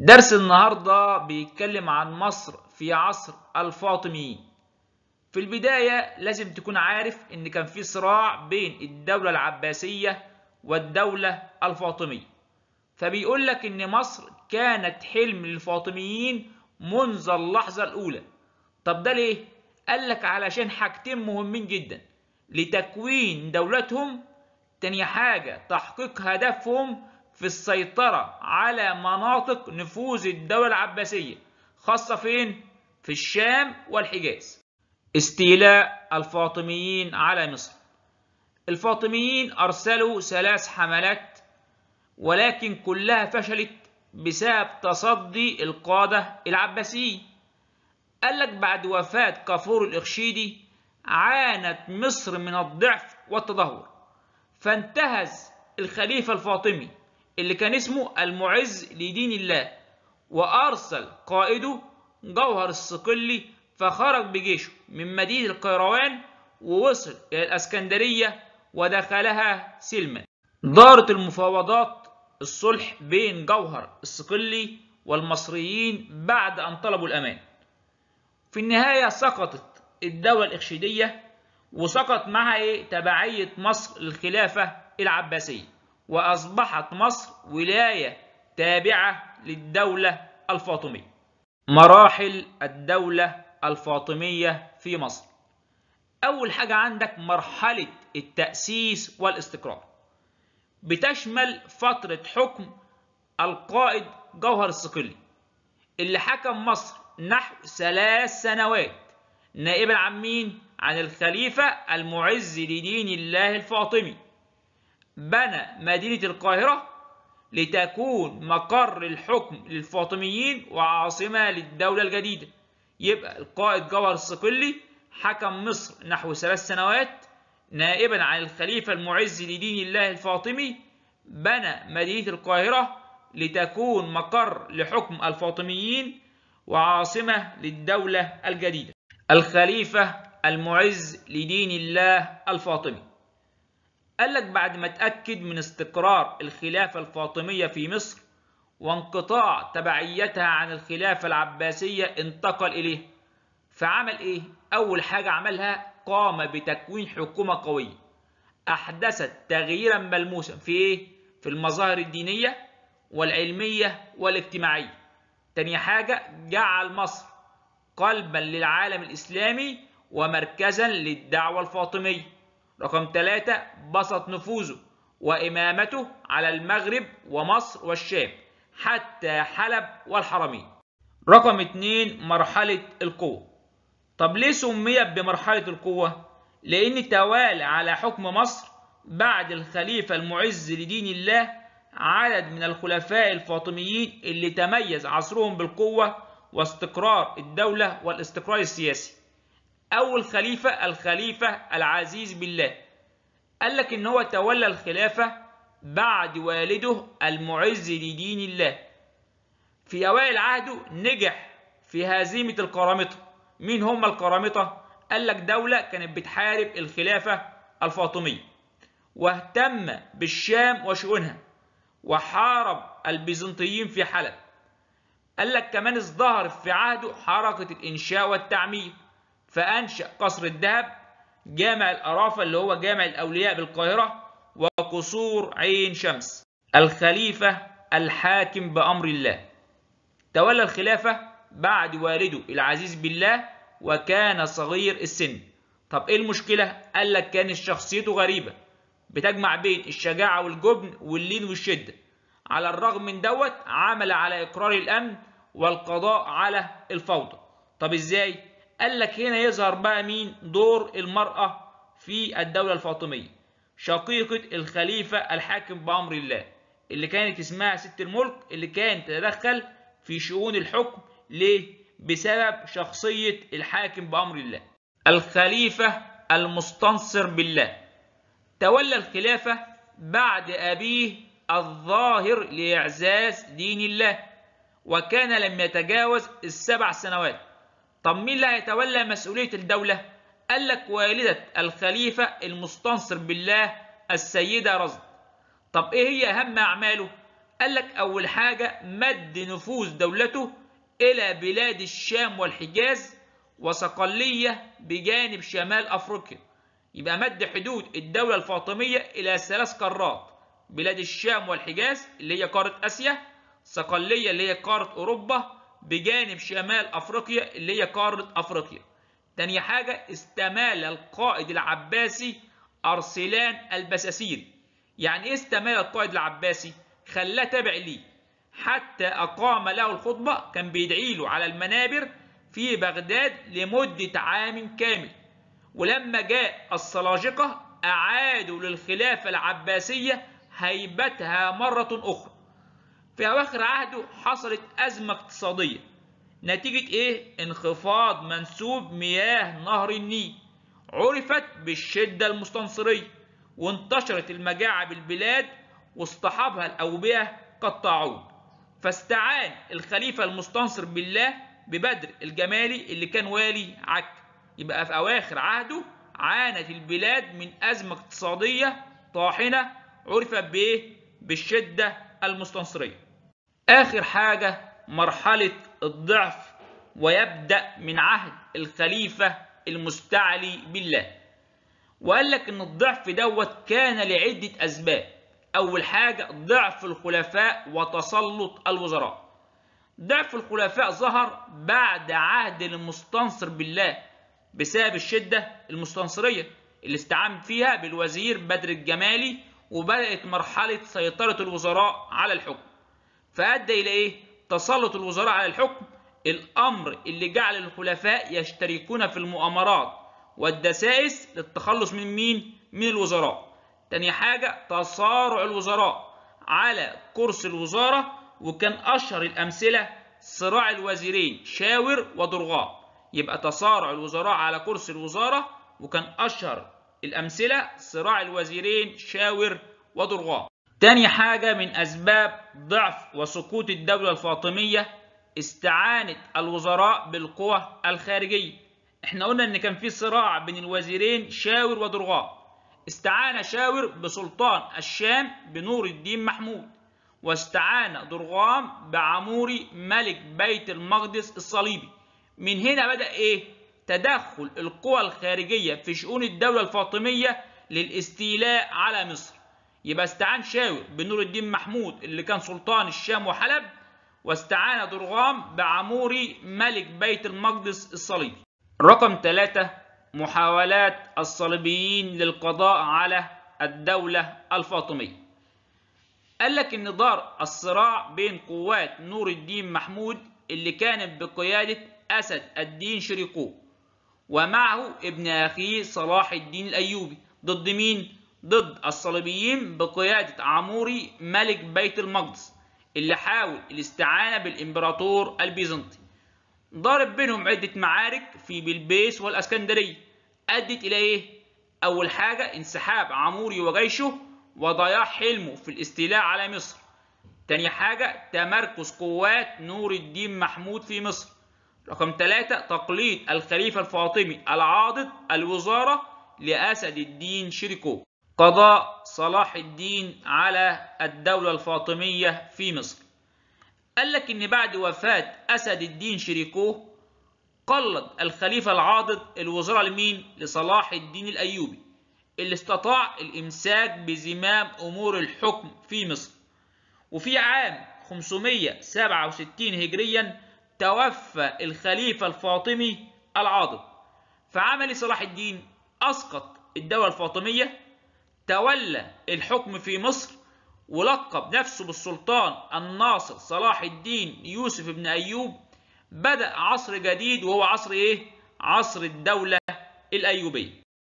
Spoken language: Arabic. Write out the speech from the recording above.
درس النهاردة بيتكلم عن مصر في عصر الفاطميين. في البداية لازم تكون عارف إن كان في صراع بين الدولة العباسية والدولة الفاطمية. فبيقول لك إن مصر كانت حلم للفاطميين منذ اللحظة الأولى. طب ده ليه؟ قال لك علشان حاجتين مهمين جدا لتكوين دولتهم. تاني حاجة تحقيق هدفهم في السيطرة على مناطق نفوذ الدولة العباسية، خاصة فين؟ في الشام والحجاز. استيلاء الفاطميين على مصر. الفاطميين أرسلوا 3 حملات، ولكن كلها فشلت بسبب تصدي القادة العباسيين. قال لك بعد وفاة كافور الإخشيدي عانت مصر من الضعف والتدهور، فانتهز الخليفة الفاطمي اللي كان اسمه المعز لدين الله، وأرسل قائده جوهر الصقلي، فخرج بجيشه من مدينة القيروان ووصل إلى الإسكندرية ودخلها سلما. دارت المفاوضات الصلح بين جوهر الصقلي والمصريين بعد أن طلبوا الأمان. في النهاية سقطت الدولة الإخشيدية، وسقط معها تبعية مصر للخلافة العباسية، وأصبحت مصر ولاية تابعة للدولة الفاطمية. مراحل الدولة الفاطمية في مصر. أول حاجة عندك مرحلة التأسيس والاستقرار، بتشمل فترة حكم القائد جوهر الصقلي اللي حكم مصر نحو 3 سنوات نائبا عن مين؟ عن الخليفة المعز لدين الله الفاطمي. بنى مدينة القاهرة لتكون مقر الحكم للفاطميين وعاصمة للدولة الجديدة. يبقى القائد جوهر الصقلي حكم مصر نحو 3 سنوات نائبا عن الخليفة المعز لدين الله الفاطمي. بنى مدينة القاهرة لتكون مقر لحكم الفاطميين وعاصمة للدولة الجديدة. الخليفة المعز لدين الله الفاطمي. قال لك بعد ما اتأكد من استقرار الخلافة الفاطمية في مصر وانقطاع تبعيتها عن الخلافة العباسية انتقل إليه. فعمل إيه؟ أول حاجة عملها قام بتكوين حكومة قوية أحدثت تغييرا ملموسا في إيه؟ في المظاهر الدينية والعلمية والاجتماعية. تاني حاجة جعل مصر قلبا للعالم الإسلامي ومركزا للدعوة الفاطمية. رقم 3 بسط نفوذه وإمامته على المغرب ومصر والشام حتى حلب والحرمين. رقم 2 مرحلة القوة. طب ليه سميت بمرحلة القوة؟ لأن توالى على حكم مصر بعد الخليفة المعز لدين الله عدد من الخلفاء الفاطميين اللي تميز عصرهم بالقوة واستقرار الدولة والاستقرار السياسي. أول خليفة الخليفة العزيز بالله. قال لك إن هو تولى الخلافة بعد والده المعز لدين الله. في أوائل عهده نجح في هزيمة القرامطة. مين هم القرامطة؟ قال لك دولة كانت بتحارب الخلافة الفاطمية، واهتم بالشام وشؤونها، وحارب البيزنطيين في حلب. قال لك كمان ازدهر في عهده حركة الإنشاء والتعمير، فأنشأ قصر الذهب، جامع الأرافة اللي هو جامع الأولياء بالقاهرة، وقصور عين شمس. الخليفة الحاكم بأمر الله. تولى الخلافة بعد والده العزيز بالله وكان صغير السن. طب ايه المشكلة؟ قال لك كانت شخصيته غريبة بتجمع بين الشجاعة والجبن واللين والشدة. على الرغم من دوت عمل على إقرار الأمن والقضاء على الفوضى. طب ازاي؟ قال لك هنا يظهر بقى مين؟ دور المرأة في الدولة الفاطمية، شقيقة الخليفة الحاكم بأمر الله اللي كانت اسمها ست الملك، اللي كانت تتدخل في شؤون الحكم. ليه؟ بسبب شخصية الحاكم بأمر الله. الخليفة المستنصر بالله. تولى الخلافة بعد أبيه الظاهر لإعزاز دين الله، وكان لم يتجاوز ال7 سنوات. طب مين اللي هيتولى مسؤولية الدولة؟ قال لك والدة الخليفة المستنصر بالله السيدة رزق. طب ايه هي أهم أعماله؟ قال لك أول حاجة مد نفوذ دولته إلى بلاد الشام والحجاز وصقلية بجانب شمال أفريقيا. يبقى مد حدود الدولة الفاطمية إلى 3 قارات: بلاد الشام والحجاز اللي هي قارة آسيا، صقلية اللي هي قارة أوروبا، بجانب شمال أفريقيا اللي هي قارة أفريقيا. تاني حاجة استمال القائد العباسي أرسلان البساسيري. يعني إيه استمال القائد العباسي؟ خلاه تابع ليه حتى أقام له الخطبة، كان بيدعي له على المنابر في بغداد لمدة عام كامل. ولما جاء السلاجقة أعادوا للخلافة العباسية هيبتها مرة أخرى. في أواخر عهده حصلت أزمة اقتصادية نتيجة إيه؟ انخفاض منسوب مياه نهر النيل، عرفت بالشدة المستنصرية، وانتشرت المجاعة بالبلاد واصطحبها الأوبئة كالطاعون. فاستعان الخليفة المستنصر بالله ببدر الجمالي اللي كان والي عكا. يبقى في أواخر عهده عانت البلاد من أزمة اقتصادية طاحنة عرفت بإيه؟ بالشدة المستنصرية. آخر حاجة مرحلة الضعف، ويبدأ من عهد الخليفة المستعلي بالله. وقال لك إن الضعف دوت كان لعدة أسباب. أول حاجة ضعف الخلفاء وتسلط الوزراء. ضعف الخلفاء ظهر بعد عهد المستنصر بالله بسبب الشدة المستنصرية اللي استعان فيها بالوزير بدر الجمالي، وبدأت مرحلة سيطرة الوزراء على الحكم. فأدى إلى إيه؟ تسلط الوزراء على الحكم، الأمر اللي جعل الخلفاء يشتركون في المؤامرات والدسائس للتخلص من مين؟ من الوزراء. تاني حاجة تصارع الوزراء على كرسي الوزارة، وكان أشهر الأمثلة صراع الوزيرين شاور وضرغام. يبقى تصارع الوزراء على كرسي الوزارة، وكان أشهر الأمثلة صراع الوزيرين شاور وضرغام. تاني حاجة من أسباب ضعف وسقوط الدولة الفاطمية استعانة الوزراء بالقوى الخارجية. احنا قلنا ان كان في صراع بين الوزيرين شاور وضرغام. استعان شاور بسلطان الشام بنور الدين محمود، واستعان ضرغام بعموري ملك بيت المقدس الصليبي. من هنا بدأ ايه؟ تدخل القوى الخارجية في شؤون الدولة الفاطمية للاستيلاء على مصر. يبقى استعان شاور بنور الدين محمود اللي كان سلطان الشام وحلب، واستعان ضرغام بعموري ملك بيت المقدس الصليبي. رقم 3 محاولات الصليبيين للقضاء على الدولة الفاطمية. قال لك ان دار الصراع بين قوات نور الدين محمود اللي كانت بقيادة أسد الدين شريكو ومعه ابن أخيه صلاح الدين الأيوبي ضد مين؟ ضد الصليبيين بقيادة عموري ملك بيت المقدس اللي حاول الاستعانة بالإمبراطور البيزنطي. ضارب بينهم عدة معارك في بلبيس والاسكندرية، أدت إلى إيه؟ أول حاجة انسحاب عموري وجيشه وضياع حلمه في الاستيلاء على مصر. تاني حاجة تمركز قوات نور الدين محمود في مصر. رقم 3 تقليد الخليفة الفاطمي العاضد الوزارة لأسد الدين شريكو. قضاء صلاح الدين على الدولة الفاطمية في مصر. قال لك إن بعد وفاة أسد الدين شريكو قلد الخليفة العاضد الوزراء لمين؟ لصلاح الدين الأيوبي اللي استطاع الإمساك بزمام أمور الحكم في مصر. وفي عام 567 هجريا توفى الخليفة الفاطمي العاضد. فعمل صلاح الدين أسقط الدولة الفاطمية، تولى الحكم في مصر، ولقب نفسه بالسلطان الناصر صلاح الدين يوسف بن أيوب. بدأ عصر جديد وهو عصر إيه؟ عصر الدولة الأيوبية.